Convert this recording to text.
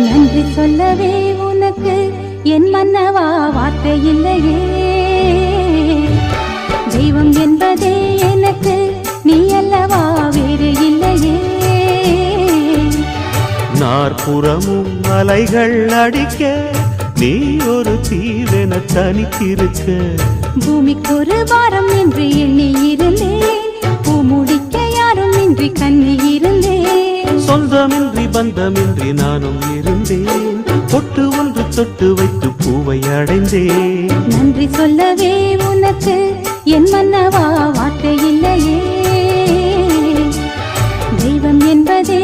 நன்றி சொல்லவே உனக்கு என் மன்னவா வார்த்தை இல்லையே. தெய்வம் என்பதே எனக்கு நீ அல்லவா வேறு இல்லையே. நாற்புறமும் அலைகள் அடிக்க நீ ஒரு தீவென தனித்திருக்க. பூமிக்கு ஒரு வாரம் என்று எண்ணி இருந்தேன், பூ முடிக்க யாரும் இன்றி கண்ணி இருந்தேன். சொந்தமின்றி பந்தமின்றி நானும் இருந்தேன், பொட்டு ஒன்று தொட்டு வைத்து பூவை அடைந்தேன். நன்றி சொல்லவே உனக்கு என் மன்னவா வார்த்தை இல்லையே. தெய்வம் என்பதே